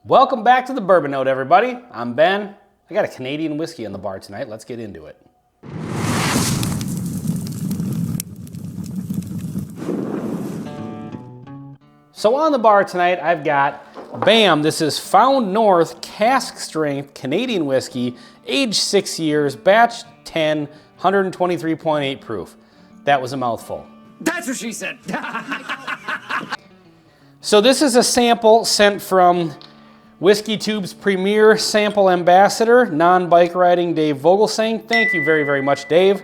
Welcome back to the Bourbon Note, everybody. I'm Ben. I got a Canadian whiskey on the bar tonight. Let's get into it. So on the bar tonight, I've got, bam, this is Found North Cask Strength Canadian whiskey, aged 6 years, batch 10, 123.8 proof. That was a mouthful. That's what she said. So this is a sample sent from Whiskey Tube's premier sample ambassador, non-bike riding Dave Vogelsang. Thank you very, very much, Dave.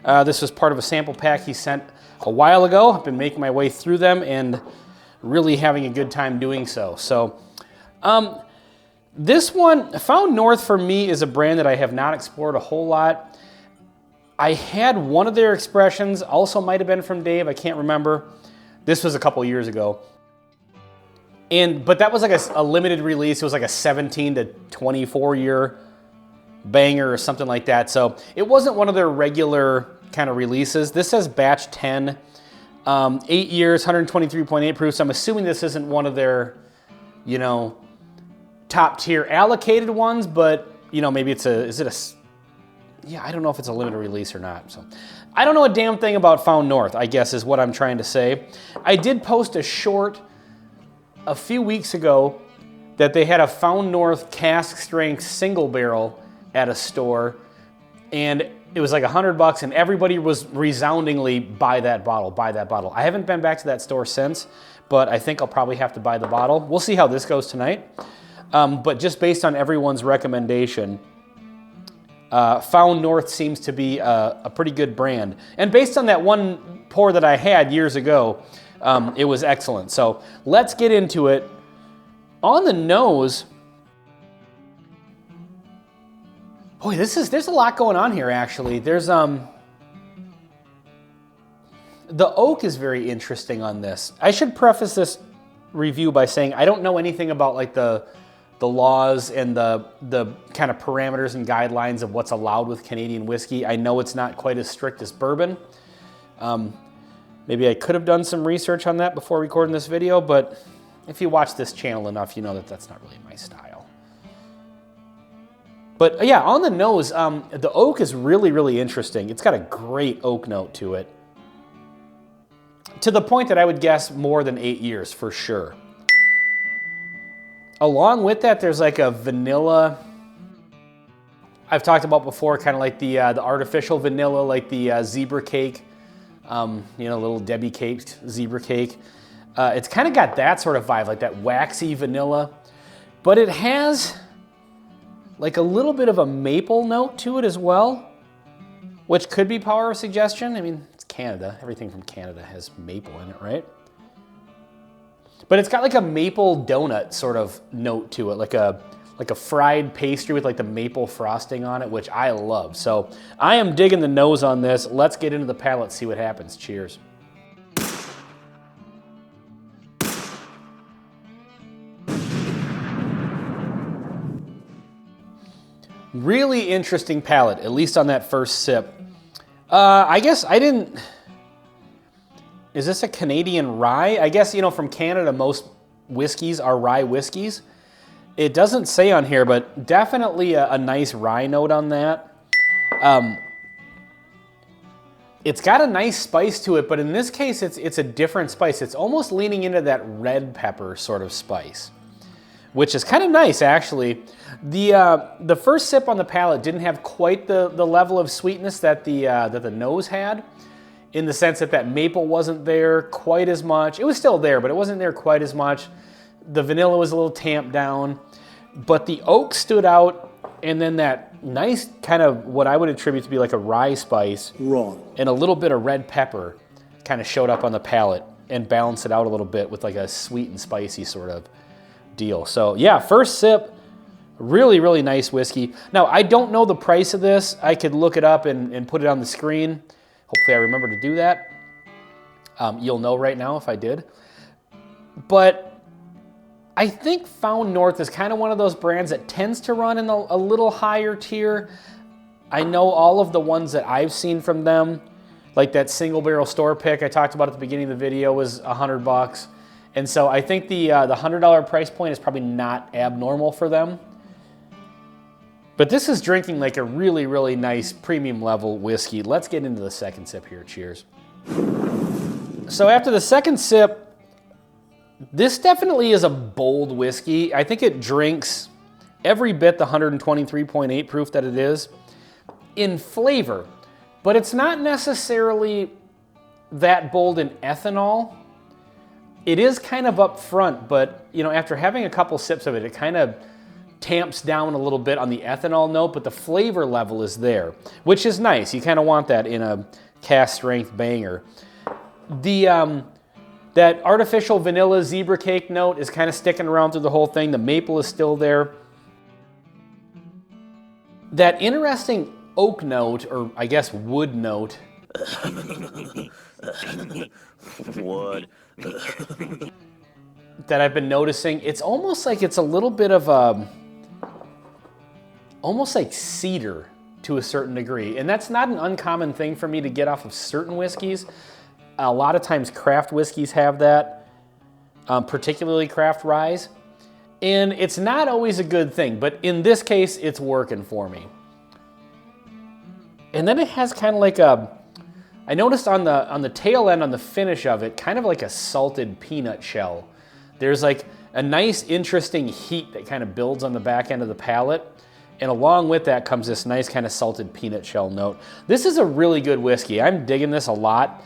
This was part of a sample pack he sent a while ago. I've been making my way through them and really having a good time doing so. So this one, Found North for me is a brand that I have not explored a whole lot. I had one of their expressions, also might have been from Dave, I can't remember. This was a couple years ago. But that was like a limited release. It was like a 17 to 24 year banger or something like that. So it wasn't one of their regular kind of releases. This says batch 10, 8 years, 123.8 proof. So I'm assuming this isn't one of their, you know, top tier allocated ones, but you know, maybe it's I don't know if it's a limited release or not. So I don't know a damn thing about Found North, I guess is what I'm trying to say. I did post a short a few weeks ago that they had a Found North cask strength single barrel at a store, and it was like $100 and everybody was resoundingly buy that bottle, buy that bottle. I haven't been back to that store since, but I think I'll probably have to buy the bottle. We'll see how this goes tonight. But just based on everyone's recommendation, Found North seems to be a pretty good brand. And based on that one pour that I had years ago, it was excellent. So let's get into it. On the nose, boy, there's a lot going on here actually. There's the oak is very interesting on this. I should preface this review by saying I don't know anything about like the laws and the kind of parameters and guidelines of what's allowed with Canadian whiskey. I know it's not quite as strict as bourbon. Maybe I could have done some research on that before recording this video, but if you watch this channel enough, you know that that's not really my style. But yeah, on the nose, the oak is really, really interesting. It's got a great oak note to it. To the point that I would guess more than 8 years for sure. Along with that, there's like a vanilla, I've talked about before, kind of like the artificial vanilla, like the zebra cake. You know, little Debbie caked zebra cake. It's kind of got that sort of vibe, like that waxy vanilla, but it has like a little bit of a maple note to it as well, which could be power of suggestion. I mean, it's Canada. Everything from Canada has maple in it, right? But it's got like a maple donut sort of note to it, like a fried pastry with like the maple frosting on it, which I love. So I am digging the nose on this. Let's get into the palate, see what happens. Cheers. Really interesting palate, at least on that first sip. I guess I didn't... Is this a Canadian rye? I guess, you know, from Canada, most whiskeys are rye whiskeys. It doesn't say on here, but definitely a nice rye note on that. It's got a nice spice to it, but in this case, it's a different spice. It's almost leaning into that red pepper sort of spice, which is kind of nice, actually. The first sip on the palate didn't have quite the level of sweetness that the nose had, in the sense that maple wasn't there quite as much. It was still there, but it wasn't there quite as much. The vanilla was a little tamped down, but the oak stood out, and then that nice kind of what I would attribute to be like a rye spice. Wrong. And a little bit of red pepper kind of showed up on the palate and balanced it out a little bit with like a sweet and spicy sort of deal. So yeah, first sip, really, really nice whiskey. Now, I don't know the price of this. I could look it up and put it on the screen. Hopefully I remember to do that. You'll know right now if I did. But I think Found North is kind of one of those brands that tends to run in a little higher tier. I know all of the ones that I've seen from them, like that single barrel store pick I talked about at the beginning of the video, was $100. And so I think the $100 price point is probably not abnormal for them. But this is drinking like a really, really nice premium level whiskey. Let's get into the second sip here. Cheers. So after the second sip, this definitely is a bold whiskey. I think it drinks every bit the 123.8 proof that it is in flavor, but it's not necessarily that bold in ethanol. It is kind of up front, but you know, after having a couple sips of it, it kind of tamps down a little bit on the ethanol note, but the flavor level is there, which is nice. You kind of want that in a cask strength banger. That artificial vanilla zebra cake note is kind of sticking around through the whole thing. The maple is still there. That interesting oak note, or I guess wood note. Wood. That I've been noticing, it's almost like it's a little bit of a, almost like cedar to a certain degree. And that's not an uncommon thing for me to get off of certain whiskeys. A lot of times craft whiskeys have that, particularly craft ryes. And it's not always a good thing, but in this case, it's working for me. And then it has kind of like a, I noticed on the tail end, on the finish of it, kind of like a salted peanut shell. There's like a nice, interesting heat that kind of builds on the back end of the palate. And along with that comes this nice kind of salted peanut shell note. This is a really good whiskey. I'm digging this a lot.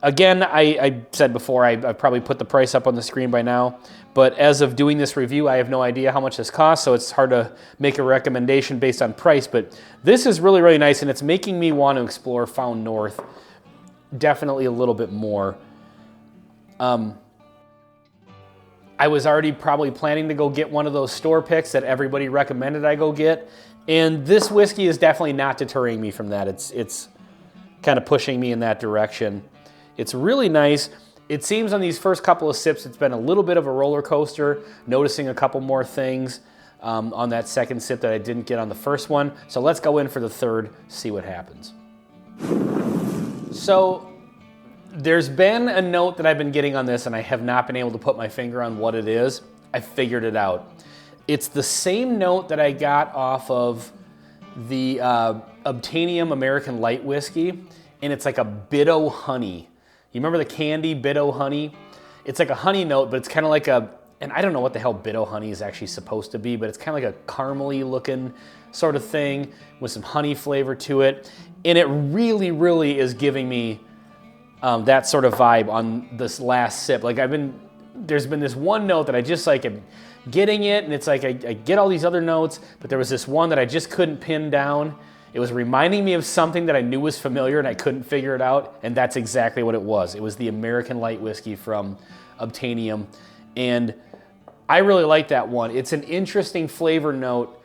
Again, I said before, I've probably put the price up on the screen by now, but as of doing this review, I have no idea how much this costs, so it's hard to make a recommendation based on price, but this is really, really nice, and it's making me want to explore Found North definitely a little bit more. I was already probably planning to go get one of those store picks that everybody recommended I go get, and this whiskey is definitely not deterring me from that. It's kind of pushing me in that direction. It's really nice. It seems on these first couple of sips, it's been a little bit of a roller coaster, noticing a couple more things on that second sip that I didn't get on the first one. So let's go in for the third, see what happens. So there's been a note that I've been getting on this and I have not been able to put my finger on what it is. I figured it out. It's the same note that I got off of the Obtainium American Light Whiskey, and it's like a Bitto honey. You remember the candy Bitto honey? It's like a honey note, but it's kind of like a, and I don't know what the hell Bitto honey is actually supposed to be, but it's kind of like a caramely looking sort of thing with some honey flavor to it. And it really, really is giving me that sort of vibe on this last sip. Like there's been this one note that I just like am getting it, and it's like I get all these other notes, but there was this one that I just couldn't pin down. It was reminding me of something that I knew was familiar and I couldn't figure it out, and that's exactly what it was. It was the American Light Whiskey from Obtainium, and I really like that one. It's an interesting flavor note.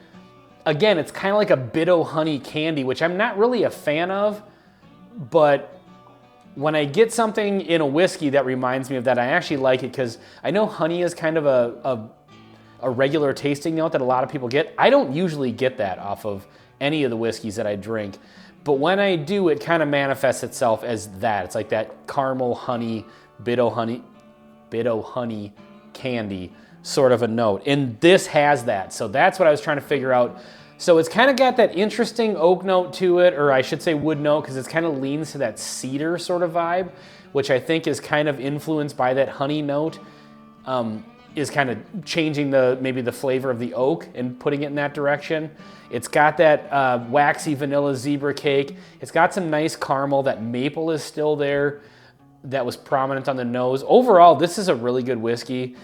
Again, it's kind of like a Bitto honey candy, which I'm not really a fan of, but when I get something in a whiskey that reminds me of that, I actually like it, because I know honey is kind of a regular tasting note that a lot of people get. I don't usually get that off of any of the whiskeys that I drink, but when I do, it kind of manifests itself as that. It's like that caramel honey, Bitto honey candy sort of a note, and this has that. So that's what I was trying to figure out. So it's kind of got that interesting oak note to it, or I should say wood note, because it kind of leans to that cedar sort of vibe, which I think is kind of influenced by that honey note. Is kind of changing maybe the flavor of the oak and putting it in that direction. It's got that waxy vanilla zebra cake. It's got some nice caramel. That maple is still there. That was prominent on the nose. Overall, this is a really good whiskey.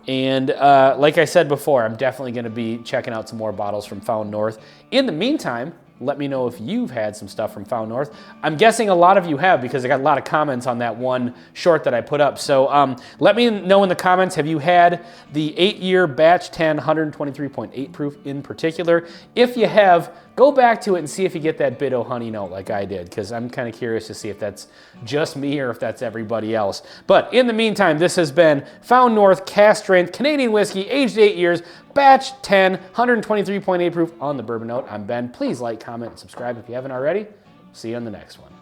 And like I said before, I'm definitely going to be checking out some more bottles from Found North. In the meantime, let me know if you've had some stuff from Found North. I'm guessing a lot of you have, because I got a lot of comments on that one short that I put up. So let me know in the comments, have you had the 8-year batch 10 123.8 proof in particular? If you have, go back to it and see if you get that Bitto honey note like I did, because I'm kind of curious to see if that's just me or if that's everybody else. But in the meantime, this has been Found North cask strength Canadian whiskey, aged 8 years, batch 10, 123.8 proof on the bourbon note. I'm Ben. Please like, comment, and subscribe if you haven't already. See you on the next one.